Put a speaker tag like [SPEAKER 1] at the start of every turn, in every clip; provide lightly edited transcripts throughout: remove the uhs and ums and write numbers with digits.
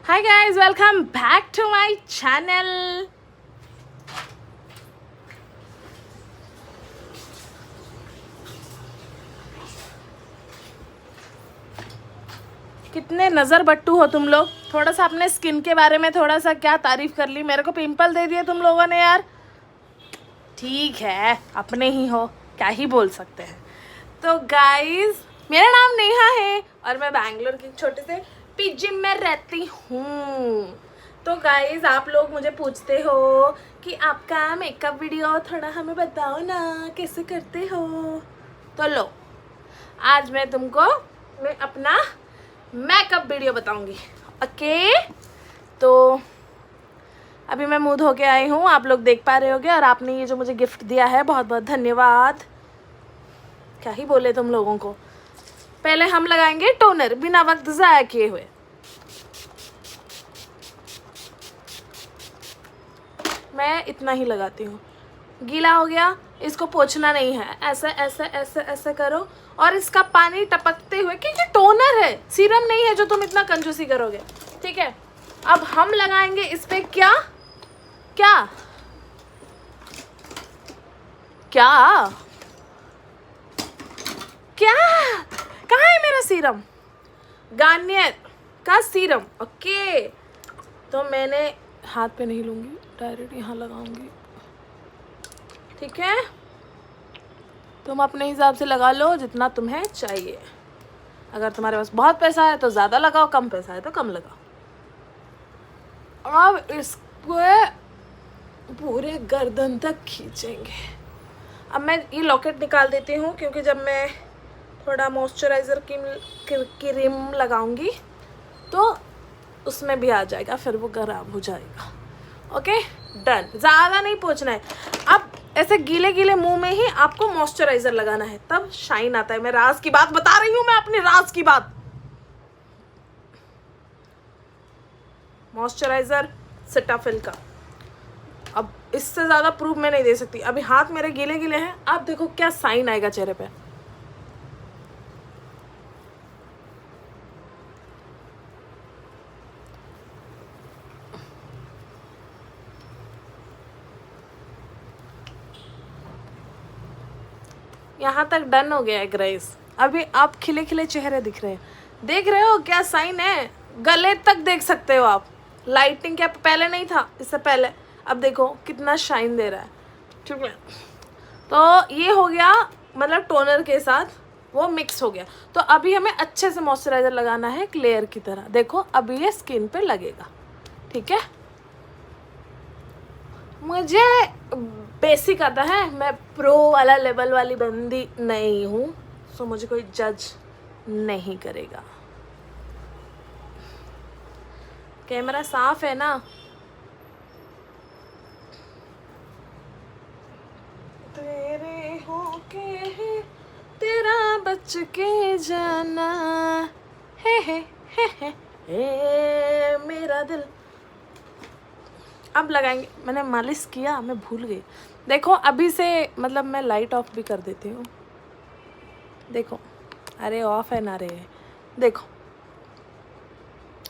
[SPEAKER 1] Hi guys, welcome back to my channel. कितने नज़र बट्टू हो तुम लोग। थोड़ा सा अपने स्किन के बारे में थोड़ा सा क्या तारीफ कर ली। मेरे को पिंपल दे दिए तुम लोगों ने यार। ठीक है, अपने ही हो, क्या ही बोल सकते हैं। तो गाइस, मेरा नाम नेहा है और मैं बैंगलोर के छोटे से पीजी में रहती हूँ। तो गाइस, आप लोग मुझे पूछते हो कि आपका मेकअप वीडियो थोड़ा हमें बताओ ना, कैसे करते हो। तो लो, आज मैं तुमको अपना मेकअप वीडियो बताऊंगी। ओके, तो अभी मैं मुंह धो के आई हूँ, आप लोग देख पा रहे होगे। और आपने ये जो मुझे गिफ्ट दिया है, बहुत बहुत धन्यवाद। क्या ही बोले तुम लोगों को। पहले हम लगाएंगे टोनर बिना वक्त ज़ाया किए हुए। मैं इतना ही लगाती हूँ। गीला हो गया, इसको पोंछना नहीं है, ऐसे ऐसे ऐसे ऐसे करो और इसका पानी टपकते हुए, क्योंकि टोनर है, सीरम नहीं है जो तुम इतना कंजूसी करोगे। ठीक है, अब हम लगाएंगे इस पे क्या क्या क्या क्या कहाँ है मेरा सीरम? गार्नियर का सीरम। ओके, तो मैंने हाथ पे नहीं लूँगी, डायरेक्ट यहाँ लगाऊंगी। ठीक है, तुम अपने हिसाब से लगा लो जितना तुम्हें चाहिए। अगर तुम्हारे पास बहुत पैसा है तो ज़्यादा लगाओ, कम पैसा है तो कम लगाओ। अब इसको पूरे गर्दन तक खींचेंगे। अब मैं ये लॉकेट निकाल देती हूँ, क्योंकि जब मैं थोड़ा मॉइस्चराइज़र की क्रीम लगाऊंगी तो उसमें भी आ जाएगा, फिर वो खराब हो जाएगा। ओके डन, ज़्यादा नहीं पोंछना है। अब ऐसे गीले गीले मुंह में ही आपको मॉइस्चराइज़र लगाना है, तब शाइन आता है। मैं राज की बात बता रही हूँ, मैं अपनी राज की बात। मॉइस्चराइज़र सेटाफिल का। अब इससे ज़्यादा प्रूफ मैं नहीं दे सकती। अभी हाथ मेरे गीले गीले हैं, आप देखो क्या साइन आएगा चेहरे पे। यहाँ तक डन हो गया है ग्रेस। अभी आप खिले खिले चेहरे दिख रहे हैं, देख रहे हो क्या साइन है। गले तक देख सकते हो आप। लाइटिंग क्या पहले नहीं था, इससे पहले। अब देखो कितना शाइन दे रहा है। ठीक है, तो ये हो गया, मतलब टोनर के साथ वो मिक्स हो गया। तो अभी हमें अच्छे से मॉइस्चराइज़र लगाना है, एक लेयर की तरह। देखो अभी ये स्किन पे लगेगा। ठीक है, मुझे बेसिक आता है, मैं प्रो वाला लेवल वाली बंदी नहीं हूँ, सो मुझे कोई जज नहीं करेगा। कैमरा साफ है ना? तेरे होके तेरा बच के जाना है मेरा दिल। अब लगाएंगे। मैंने मालिश किया, मैं भूल गई। देखो अभी से, मतलब मैं लाइट ऑफ भी कर देती हूँ। देखो, अरे ऑफ है ना रे, देखो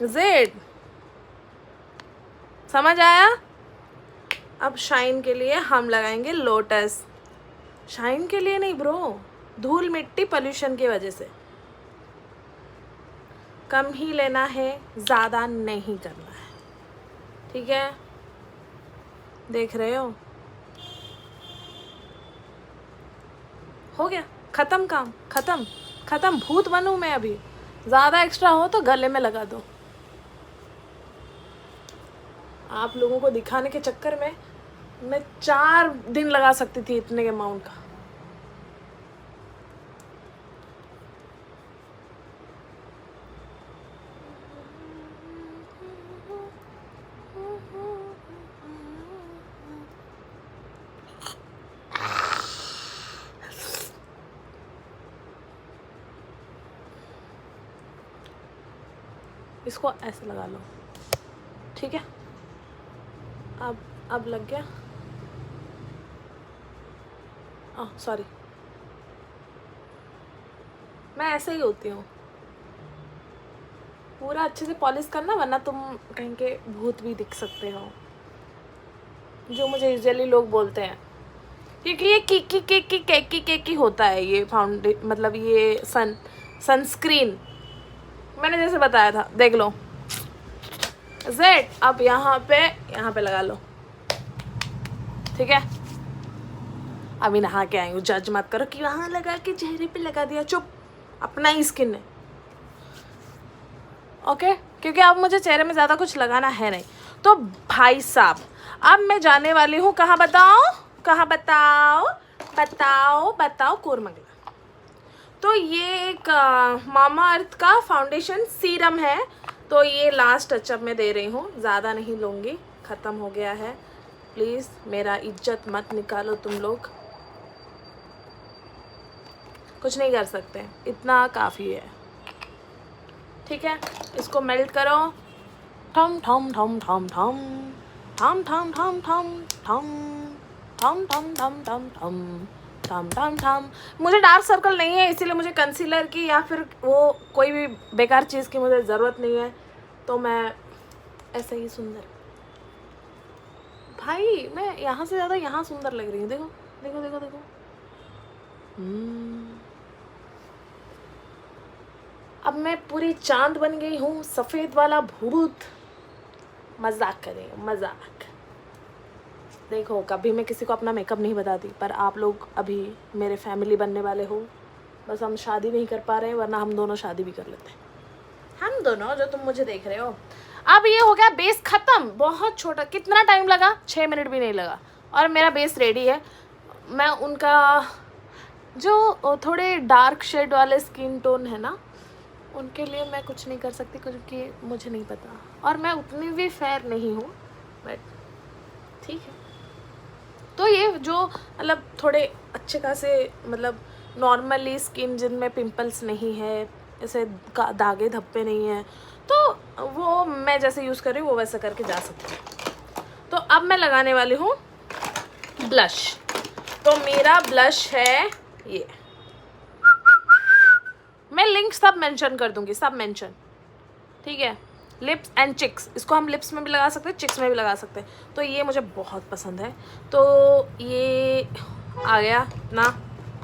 [SPEAKER 1] जेड, समझ आया? अब शाइन के लिए हम लगाएंगे लोटस। शाइन के लिए नहीं ब्रो, धूल मिट्टी पॉल्यूशन की वजह से। कम ही लेना है, ज़्यादा नहीं करना है। ठीक है, देख रहे हो गया, ख़त्म काम, ख़त्म। भूत बनूँ मैं अभी? ज़्यादा एक्स्ट्रा हो तो गले में लगा दो। आप लोगों को दिखाने के चक्कर में मैं 4 दिन लगा सकती थी इतने के अमाउंट का। इसको ऐसे लगा लो। ठीक है, अब लग गया। सॉरी, मैं ऐसे ही होती हूँ। पूरा अच्छे से पॉलिश करना, वरना तुम कहीं के भूत भी दिख सकते हो, जो मुझे यूजुअली लोग बोलते हैं, क्योंकि ये केकी होता है ये मतलब ये सनस्क्रीन मैंने जैसे बताया था, देख लो जेड। अब यहाँ पे लगा लो, ठीक है। अभी नहा के आई हूँ, जज मत करो कि वहाँ लगा के चेहरे पे लगा दिया, चुप, अपना ही स्किन है, ओके। क्योंकि अब मुझे चेहरे में ज़्यादा कुछ लगाना है नहीं। तो भाई साहब अब मैं जाने वाली हूँ कहाँ, बताओ कोरमंगला। तो ये एक मामा अर्थ का फाउंडेशन सीरम है, तो ये लास्ट टचअप में दे रही हूँ, ज़्यादा नहीं लूँगी, ख़त्म हो गया है। प्लीज़ मेरा इज्जत मत निकालो तुम लोग, कुछ नहीं कर सकते, इतना काफ़ी है, ठीक है। इसको मेल्ट करो, ठम ठम ठम ठम ठम ठम ठम ठम ठम ठम ठम ठम ठम ठम ठम ठम ठम ठम। मुझे डार्क सर्कल नहीं है, इसीलिए मुझे कंसीलर की या फिर वो कोई भी बेकार चीज़ की मुझे ज़रूरत नहीं है, तो मैं ऐसे ही सुंदर, भाई मैं यहाँ से ज़्यादा यहाँ सुंदर लग रही हूँ, देखो देखो देखो देखो। अब मैं पूरी चांद बन गई हूँ, सफ़ेद वाला भूत। मजाक करें, मजाक। देखो कभी मैं किसी को अपना मेकअप नहीं बताती, पर आप लोग अभी मेरे फैमिली बनने वाले हो, बस हम शादी नहीं कर पा रहे हैं, वरना हम दोनों शादी भी कर लेते हैं, हम दोनों जो तुम मुझे देख रहे हो। अब ये हो गया बेस ख़त्म, बहुत छोटा, कितना टाइम लगा, 6 मिनट भी नहीं लगा, और मेरा बेस रेडी है। मैं उनका जो थोड़े डार्क शेड वाले स्किन टोन है ना, उनके लिए मैं कुछ नहीं कर सकती, क्योंकि मुझे नहीं पता, और मैं उतनी भी फेयर नहीं हूँ, बट ठीक है। तो ये जो मतलब थोड़े अच्छे खासे मतलब नॉर्मली स्किन जिनमें पिंपल्स नहीं है, ऐसे दागे धब्बे नहीं है, तो वो मैं जैसे यूज़ कर रही हूँ वो वैसा करके जा सकती हूँ। तो अब मैं लगाने वाली हूँ ब्लश। तो मेरा ब्लश है ये, मैं लिंक सब मेंशन कर दूंगी, सब मेंशन, ठीक है। लिप्स एंड चिक्स, इसको हम लिप्स में भी लगा सकते हैं, चिक्स में भी लगा सकते हैं। तो ये मुझे बहुत पसंद है, तो ये आ गया ना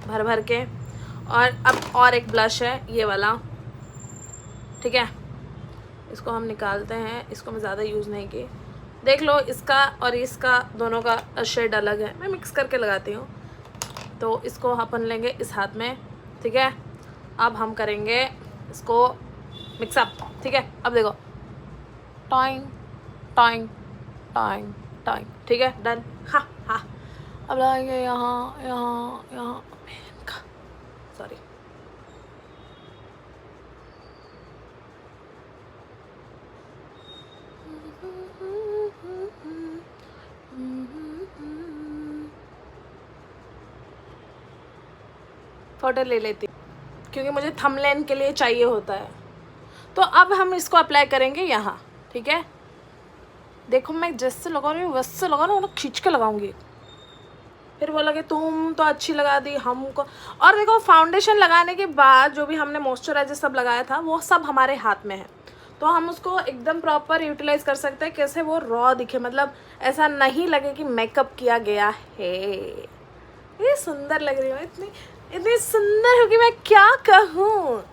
[SPEAKER 1] भर भर के। और अब और एक ब्लश है ये वाला, ठीक है, इसको हम निकालते हैं, इसको मैं ज़्यादा यूज़ नहीं की, देख लो इसका और इसका दोनों का शेड अलग है, मैं मिक्स करके लगाती हूँ। तो इसको अपन लेंगे इस हाथ में, ठीक है। अब हम करेंगे इसको मिक्सअप, ठीक है। अब देखो टाइम टाइम टाइम टाइम, ठीक है, डन। हाँ हाँ, अब लगाएंगे यहाँ यहाँ यहाँ, सॉरी, फोटो ले लेती क्योंकि मुझे थंबनेल के लिए चाहिए होता है। तो अब हम इसको अप्लाई करेंगे यहाँ, ठीक है। देखो मैं जैसे लगा रही हूँ वैसे लगा रहा हूँ, खींच के लगाऊंगी, फिर वो लगे तुम तो अच्छी लगा दी हमको। और देखो फाउंडेशन लगाने के बाद जो भी हमने मॉइस्चराइजर सब लगाया था वो सब हमारे हाथ में है, तो हम उसको एकदम प्रॉपर यूटिलाइज कर सकते हैं, कैसे वो रॉ दिखे, मतलब ऐसा नहीं लगे कि मेकअप किया गया है। ये सुंदर लग रही हूँ, इतनी सुंदर हूँ कि मैं क्या कहूँ।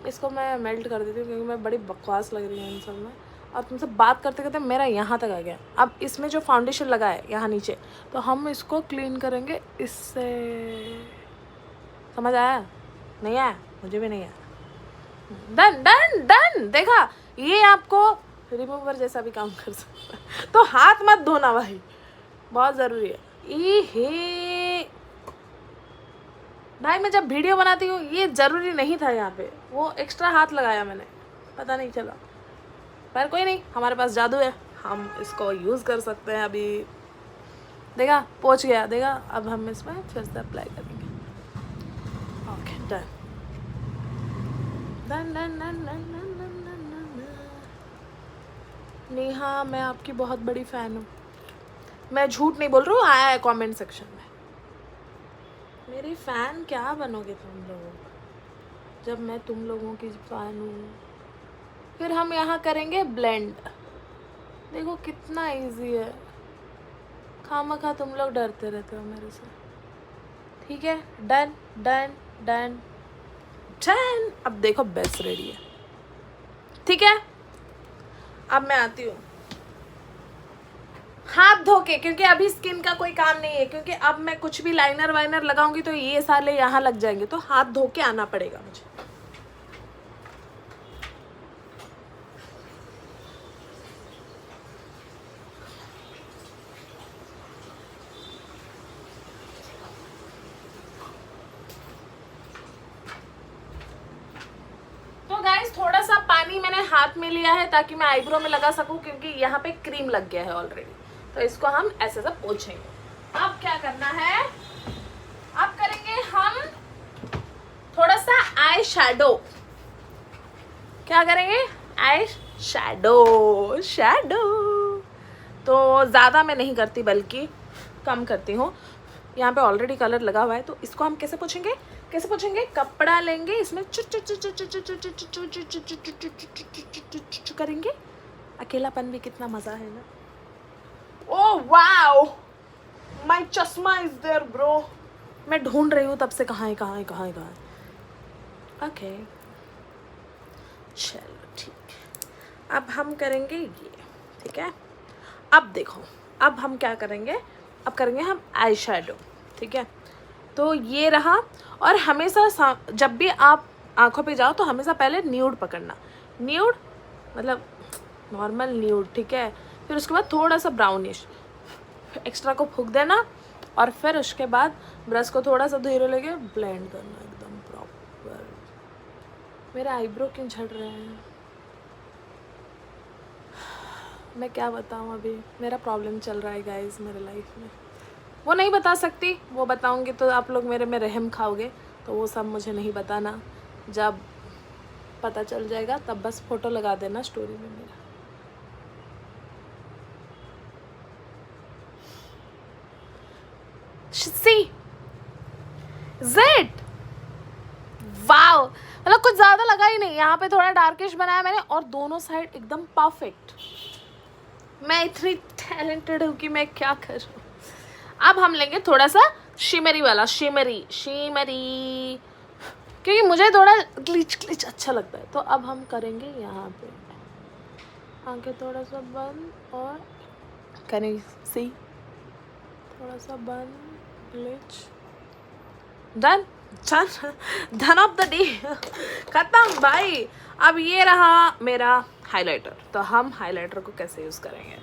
[SPEAKER 1] इसको मैं मेल्ट कर देती हूँ क्योंकि मैं बड़ी बकवास लग रही हूँ इन सब में, और तुमसे बात करते करते मेरा यहाँ तक आ गया। अब इसमें जो फाउंडेशन लगा है यहाँ नीचे, तो हम इसको क्लीन करेंगे इससे। समझ आया? नहीं आया? मुझे भी नहीं आया। डन डन डन, देखा, ये आपको रिमूवर जैसा भी काम कर सकता है। तो हाथ मत धोना भाई, बहुत ज़रूरी है। ये भाई मैं जब वीडियो बनाती हूँ ये ज़रूरी नहीं था, यहाँ पे वो एक्स्ट्रा हाथ लगाया मैंने, पता नहीं चला, पर कोई नहीं, हमारे पास जादू है, हम इसको यूज़ कर सकते हैं। अभी देखा पहुँच गया, देखा। अब हम इसमें फिर से अप्लाई करेंगे। Okay done done done done done done. Neha मैं आपकी बहुत बड़ी फ़ैन हूँ, मैं झूठ नहीं बोल रही हूँ, आया है कमेंट सेक्शन में। मेरी फ़ैन क्या बनोगे तुम लोग, जब मैं तुम लोगों की फ़ैन हूँ। फिर हम यहाँ करेंगे ब्लेंड। देखो कितना इजी है, खामखा तुम लोग डरते रहते हो मेरे से। ठीक है, डन डन डन डन। अब देखो बेस रेडी है। ठीक है, अब मैं आती हूँ हाथ धो के, क्योंकि अभी स्किन का कोई काम नहीं है, क्योंकि अब मैं कुछ भी लाइनर वाइनर लगाऊंगी तो ये सारे यहाँ लग जाएंगे, तो हाथ धो के आना पड़ेगा मुझे। तो गाइस थोड़ा सा पानी मैंने हाथ में लिया है ताकि मैं आईब्रो में लगा सकूं, क्योंकि यहाँ पे क्रीम लग गया है ऑलरेडी। तो इसको हम ऐसे से पोंछेंगे। अब क्या करना है, अब करेंगे हम थोड़ा सा आई शैडो। क्या करेंगे, आई शैडो। शैडो तो ज़्यादा मैं नहीं करती, बल्कि कम करती हूँ। यहाँ पे ऑलरेडी कलर लगा हुआ है, तो इसको हम कैसे पोंछेंगे, कैसे पोंछेंगे, कपड़ा लेंगे, इसमें करेंगे। अकेलापन भी कितना मज़ा है ना। ओह वाओ, माय चश्मा इज देयर ब्रो। मैं ढूंढ रही हूँ तब से, कहाँ है कहाँ है कहाँ है कहाँ है। ओके चलो ठीक है, अब हम करेंगे ये। ठीक है, अब देखो, अब हम क्या करेंगे, अब करेंगे हम आई शैडो। ठीक है, तो ये रहा। और हमेशा जब भी आप आंखों पे जाओ तो हमेशा पहले न्यूड पकड़ना, न्यूड मतलब नॉर्मल न्यूड। ठीक है, फिर उसके बाद थोड़ा सा ब्राउनिश एक्स्ट्रा को फूंक देना, और फिर उसके बाद ब्रश को थोड़ा सा धीरे लेके ब्लेंड करना एकदम प्रॉपर। मेरे आईब्रो क्यों झड़ रहे हैं, मैं क्या बताऊँ, अभी मेरा प्रॉब्लम चल रहा है गाइस मेरे लाइफ में। वो नहीं बता सकती, वो बताऊंगी तो आप लोग मेरे में रहम खाओगे, तो वो सब मुझे नहीं बताना। जब पता चल जाएगा तब बस फोटो लगा देना स्टोरी में मेरा। सी ज़ेड वाओ, मतलब कुछ ज़्यादा लगा ही नहीं, यहाँ पे थोड़ा डार्किश बनाया मैंने, और दोनों साइड एकदम परफेक्ट। मैं इतनी टैलेंटेड हूँ कि मैं क्या करूँ। अब हम लेंगे थोड़ा सा शिमरी वाला, शिमरी शिमरी, क्योंकि मुझे थोड़ा ग्लिच ग्लिच अच्छा लगता है। तो अब हम करेंगे यहाँ पे आंखें थोड़ा सा बंद, और करेंगे सी थोड़ा सा बंद, glitch, done done done of the day, खत्म भाई। अब ये रहा मेरा हाइलाइटर। तो हम हाइलाइटर को कैसे यूज़ करेंगे,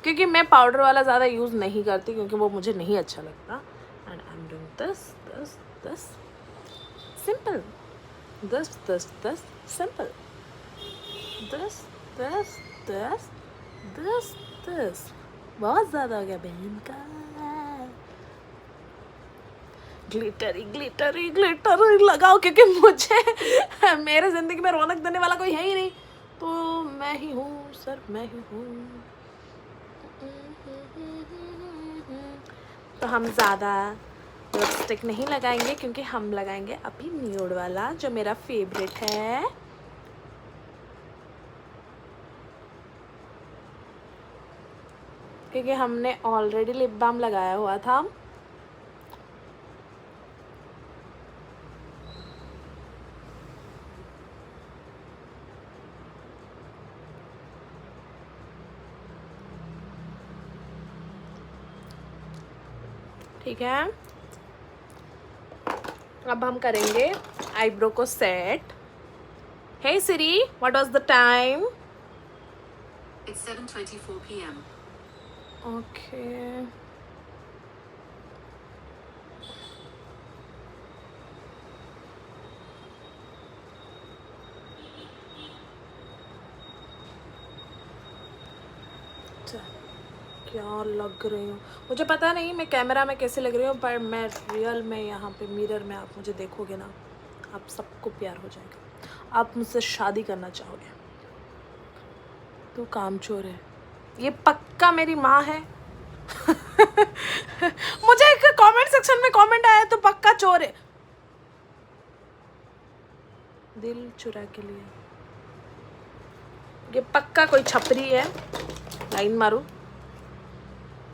[SPEAKER 1] क्योंकि मैं पाउडर वाला ज़्यादा यूज़ नहीं करती, क्योंकि वो मुझे नहीं अच्छा लगता। And I am doing this this this simple, this this this simple, this this this this this. बहुत ज़्यादा हो गया बहन का। ग्लिटरी ग्लिटरी ग्लिटरी लगाओ, क्योंकि मुझे मेरे ज़िंदगी में रौनक देने वाला कोई है ही नहीं, तो मैं ही हूँ सर, मैं ही हूँ। तो हम ज़्यादा लिपस्टिक नहीं लगाएंगे, क्योंकि हम लगाएंगे अभी न्यूड वाला, जो मेरा फेवरेट है। क्योंकि हमने ऑलरेडी लिप बाम लगाया हुआ था। ठीक है, अब हम करेंगे आईब्रो को set. Hey Siri, what was the time?
[SPEAKER 2] It's 7:24 p.m.
[SPEAKER 1] Okay, क्या लग रही हूँ मुझे पता नहीं, मैं कैमरा में कैसे लग रही हूँ, पर मैं रियल में यहाँ पे मिरर में आप मुझे देखोगे ना, आप सबको प्यार हो जाएगा, आप मुझसे शादी करना चाहोगे। तू कामचोर है, ये पक्का मेरी माँ है। मुझे एक कमेंट सेक्शन में कमेंट आया तो पक्का चोर है। दिल चुरा के लिए ये पक्का कोई छपरी है। लाइन मारो।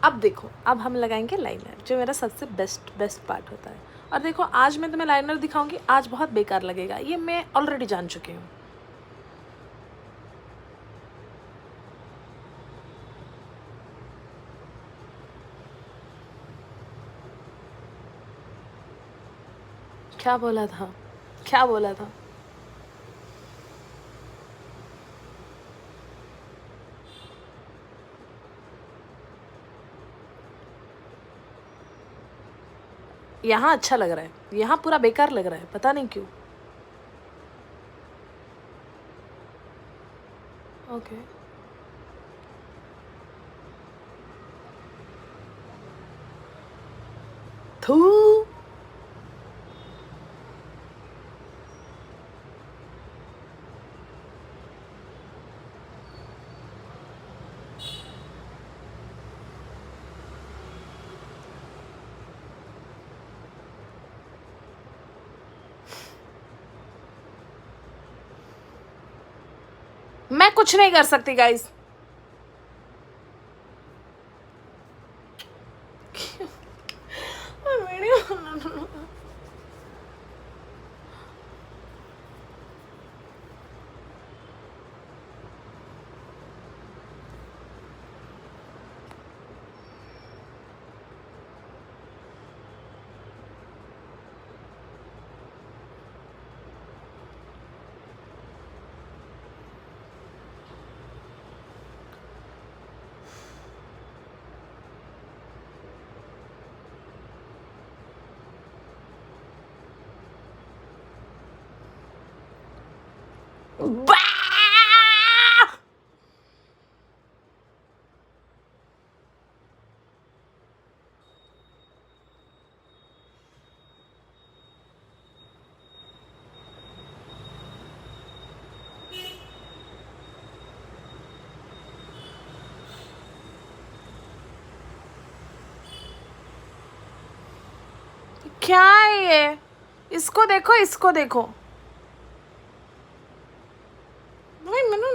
[SPEAKER 1] अब देखो, अब हम लगाएंगे लाइनर, जो मेरा सबसे बेस्ट पार्ट होता है। और देखो, आज मैं तुम्हें लाइनर दिखाऊंगी, आज बहुत बेकार लगेगा, ये मैं ऑलरेडी जान चुकी हूँ। क्या बोला था, क्या बोला था? यहाँ अच्छा लग रहा है, यहाँ पूरा बेकार लग रहा है, पता नहीं क्यों। ओके थू। मैं कुछ नहीं कर सकती गाइस। क्या है ये? इसको देखो, इसको देखो। नहीं, मैंने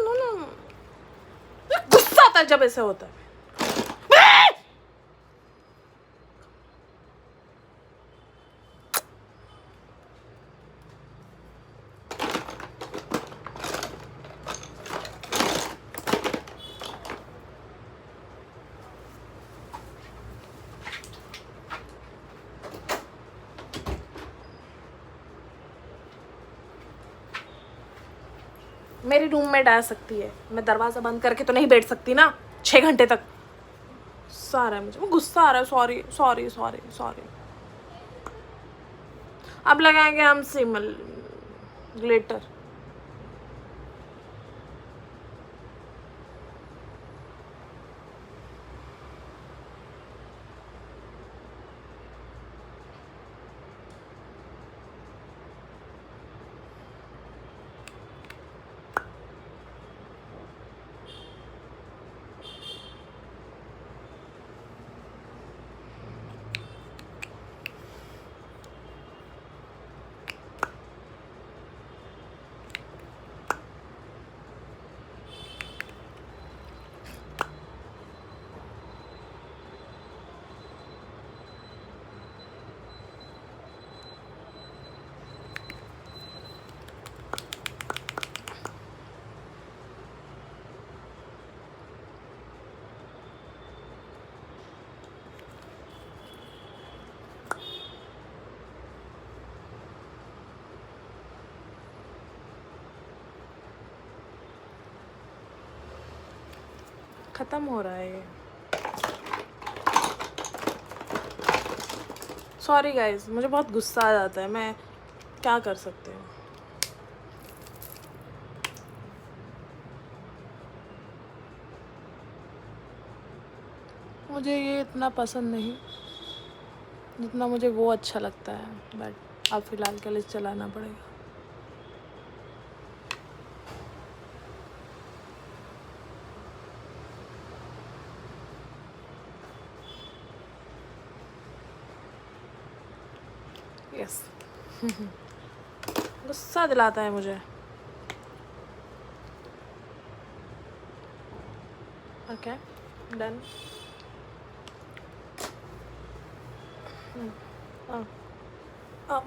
[SPEAKER 1] गुस्सा आता है जब ऐसे होता है। मेरी रूममेट आ सकती है, मैं दरवाज़ा बंद करके तो नहीं बैठ सकती ना 6 घंटे तक। गुस्सा आ रहा है मुझे, गुस्सा आ रहा है। Sorry sorry sorry sorry. अब लगाएंगे हम सिमल ग्लिटर। खत्म हो रहा है ये। सॉरी गाइस, मुझे बहुत गुस्सा आ जाता है, मैं क्या कर सकती हूँ। मुझे ये इतना पसंद नहीं जितना मुझे वो अच्छा लगता है, बट अब फ़िलहाल के लिए चलाना पड़ेगा। यस गुस्सा दिलाता है मुझे। Okay done.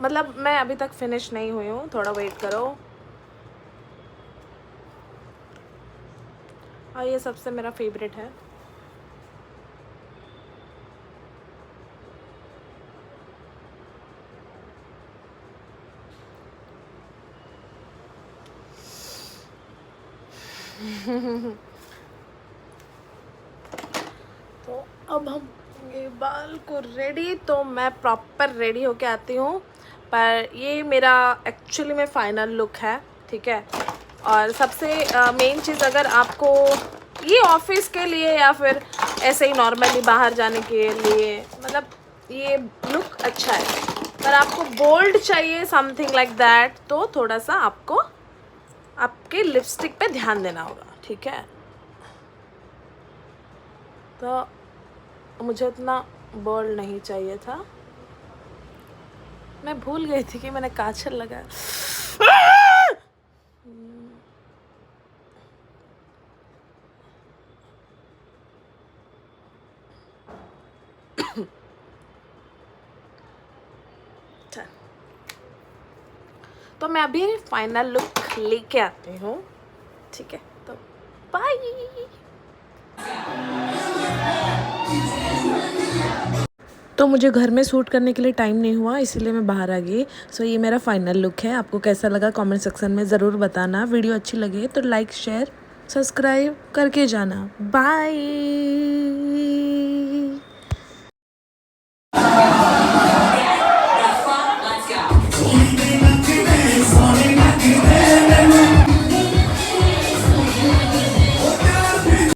[SPEAKER 1] मतलब मैं अभी तक फिनिश नहीं हुई हूँ, थोड़ा वेट करो। हाँ ये सबसे मेरा फेवरेट है। तो अब हम ये बाल को रेडी, तो मैं प्रॉपर रेडी होके आती हूँ। पर ये मेरा एक्चुअली में फाइनल लुक है, ठीक है। और सबसे मेन चीज़, अगर आपको ये ऑफिस के लिए या फिर ऐसे ही नॉर्मली बाहर जाने के लिए, मतलब ये लुक अच्छा है। पर आपको बोल्ड चाहिए, समथिंग लाइक दैट, तो थोड़ा सा आपको आपके लिपस्टिक पे ध्यान देना होगा, ठीक है। तो मुझे उतना बोल्ड नहीं चाहिए था। मैं भूल गई थी कि मैंने काजल लगाया। तो मैं अभी फाइनल लुक लेके आती हूँ, ठीक है। तो बाय। तो मुझे घर में शूट करने के लिए टाइम नहीं हुआ, इसीलिए मैं बाहर आ गई। सो ये मेरा फाइनल लुक है। आपको कैसा लगा कमेंट सेक्शन में ज़रूर बताना। वीडियो अच्छी लगे तो लाइक शेयर सब्सक्राइब करके जाना। बाय।